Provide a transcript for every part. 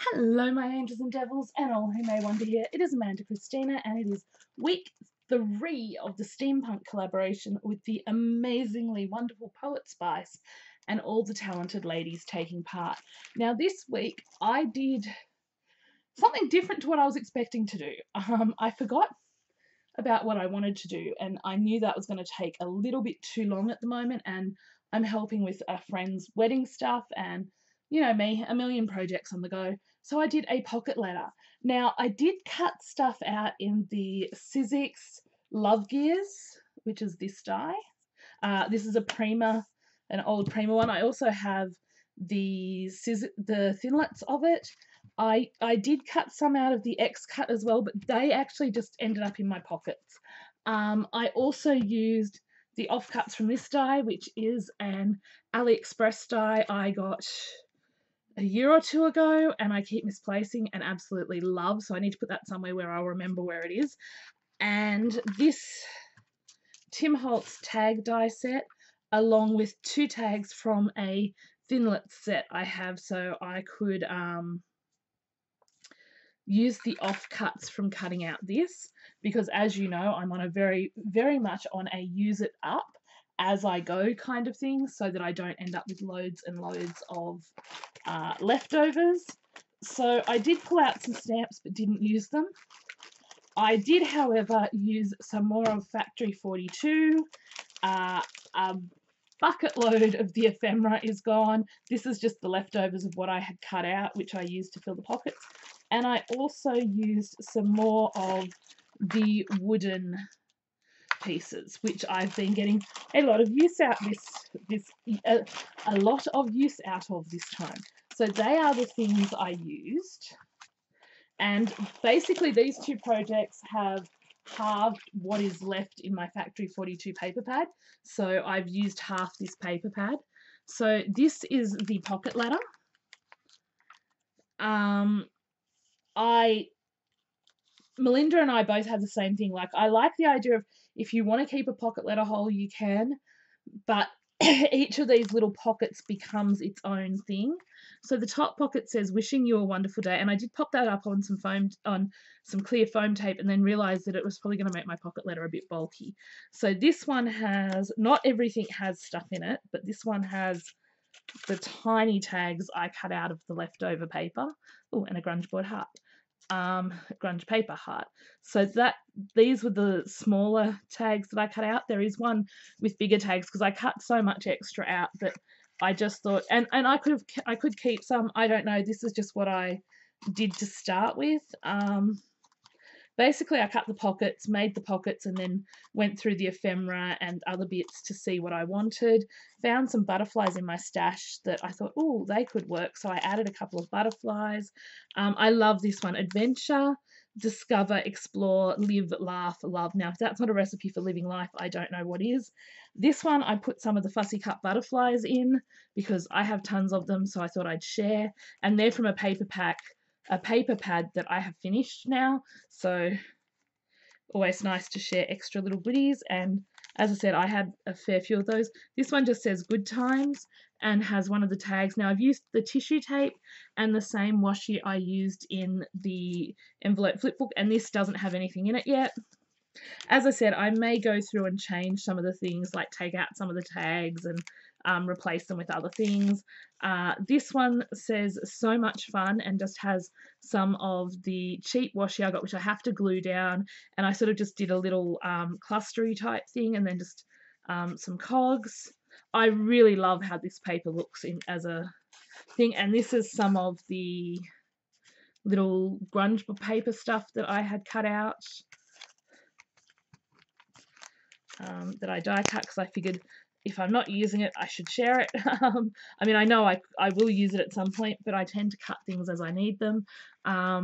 Hello, my angels and devils, and all who may wonder here. It is Amanda Christina, and it is week 3 of the Steampunk collaboration with the amazingly wonderful Poetspice and all the talented ladies taking part. Now, this week I did something different to what I was expecting to do. I forgot about what I wanted to do, and I knew that was going to take a little bit too long at the moment, and I'm helping with a friend's wedding stuff, and you know me, a million projects on the go. So I did a pocket letter. Now, I did cut stuff out in the Sizzix Love Gears, which is this die. This is a Prima, an old Prima one. I also have the thinlets of it. I did cut some out of the X cut as well, but they actually just ended up in my pockets. I also used the offcuts from this die, which is an AliExpress die I got a year or two ago, and I keep misplacing and absolutely love, so I need to put that somewhere where I'll remember where it is. And this Tim Holtz tag die set, along with 2 tags from a thinlet set I have, so I could use the offcuts from cutting out this, because as you know, I'm on a very much on a use it up as I go kind of thing, so that I don't end up with loads and loads of leftovers. So I did pull out some stamps but didn't use them. I did, however, use some more of Factory 42. A bucket load of the ephemera is gone. This is just the leftovers of what I had cut out, which I used to fill the pockets. And I also used some more of the wooden pieces, which I've been getting a lot of use out a lot of use out of this time. So they are the things I used. And basically these 2 projects have halved what is left in my Factory 42 paper pad. So I've used half this paper pad. So this is the pocket letter. Melinda and I both had the same thing. Like, I like the idea of if you want to keep a pocket letter whole, you can, but each of these little pockets becomes its own thing. So the top pocket says wishing you a wonderful day, and I did pop that up on some clear foam tape, and then realized that it was probably going to make my pocket letter a bit bulky. So this one has, not everything has stuff in it, but this one has the tiny tags I cut out of the leftover paper. Oh, and a grunge board heart. Grunge paper heart. So these were the smaller tags that I cut out. There is one with bigger tags because I cut so much extra out that I just thought, and I could keep some. I don't know. This is just what I did to start with. Basically, I cut the pockets, made the pockets, and then went through the ephemera and other bits to see what I wanted. Found some butterflies in my stash that I thought, oh, they could work. So I added a couple of butterflies. I love this one. Adventure, discover, explore, live, laugh, love. Now, if that's not a recipe for living life, I don't know what is. This one, I put some of the fussy cut butterflies in because I have tons of them, so I thought I'd share. And they're from a paper pad that I have finished now, so always nice to share extra little goodies. And as I said, I had a fair few of those. This one just says good times and has one of the tags. Now, I've used the tissue tape and the same washi I used in the envelope flip book, and this doesn't have anything in it yet. As I said, I may go through and change some of the things, like take out some of the tags and replace them with other things. This one says so much fun and just has some of the cheap washi I got, which I have to glue down, and I sort of just did a little clustery type thing, and then just some cogs. I really love how this paper looks as a thing, and this is some of the little grunge paper stuff that I had cut out. That I die cut because I figured if I'm not using it, I should share it. I mean, I know I will use it at some point, but I tend to cut things as I need them. I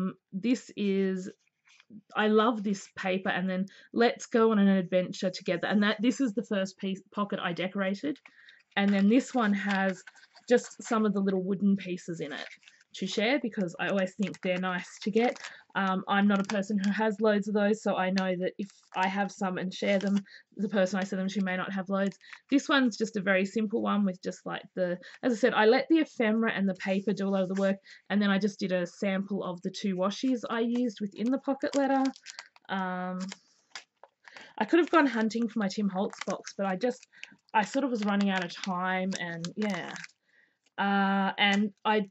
love this paper, and then let's go on an adventure together. And this is the first pocket I decorated. And then this one has just some of the little wooden pieces in it to share because I always think they're nice to get. I'm not a person who has loads of those, so I know that if I have some and share them, the person I send them to may not have loads. This one's just a very simple one with just like the, as I said, I let the ephemera and the paper do a lot of the work, and then I just did a sample of the 2 washies I used within the pocket letter. I could have gone hunting for my Tim Holtz box, but I sort of was running out of time, and yeah. And I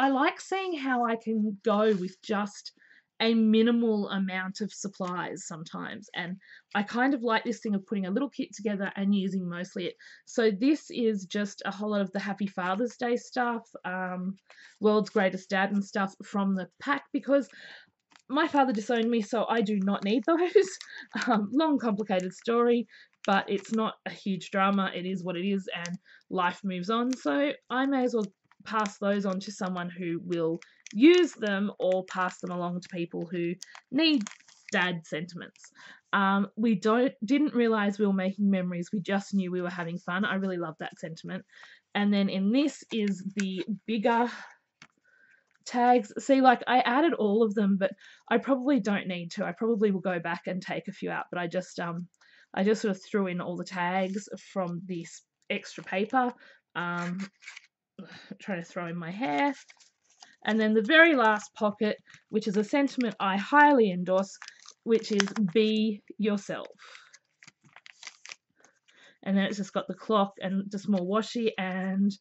like seeing how I can go with just a minimal amount of supplies sometimes, and I kind of like this thing of putting a little kit together and using mostly it. So this is just a whole lot of the Happy Father's Day stuff, World's Greatest Dad and stuff from the pack, because my father disowned me, so I do not need those. Long, complicated story, but it's not a huge drama. It is what it is, and life moves on. So I may as well pass those on to someone who will use them, or pass them along to people who need dad sentiments. We didn't realize we were making memories. We just knew we were having fun. I really love that sentiment. And then in this is the bigger tags. See, like I added all of them, but I probably don't need to. I probably will go back and take a few out, but I just sort of threw in all the tags from this extra paper. Trying to throw in my hair. And then the very last pocket, which is a sentiment I highly endorse, which is be yourself. And then it's just got the clock and just more washi, and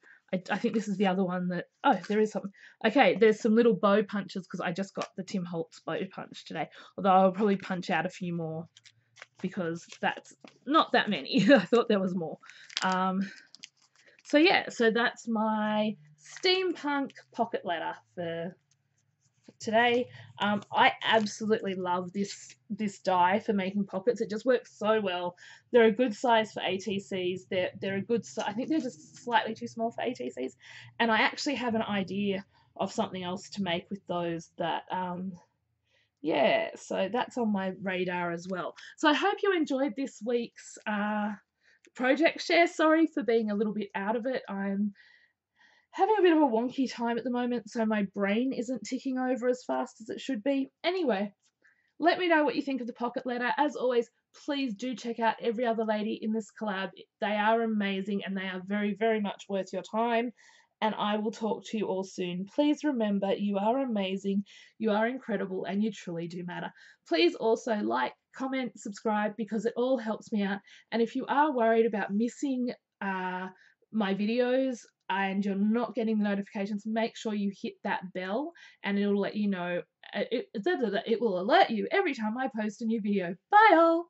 I think this is the other one that, oh, there is something. Okay, there's some little bow punches because I just got the Tim Holtz bow punch today, although I'll probably punch out a few more because that's not that many. I thought there was more. So yeah, so that's my steampunk pocket letter for today. I absolutely love this die for making pockets. It just works so well. They're a good size for ATCs. They're a good size. I think they're just slightly too small for ATCs. And I actually have an idea of something else to make with those that yeah, so that's on my radar as well. So I hope you enjoyed this week's project share. Sorry for being a little bit out of it. I'm having a bit of a wonky time at the moment, so my brain isn't ticking over as fast as it should be. Anyway, let me know what you think of the pocket letter. As always, please do check out every other lady in this collab. They are amazing and they are very, very much worth your time. And I will talk to you all soon. Please remember, you are amazing, you are incredible, and you truly do matter. Please also like, comment, subscribe, because it all helps me out. And if you are worried about missing my videos and you're not getting the notifications, make sure you hit that bell and it'll let you know. It will alert you every time I post a new video. Bye all!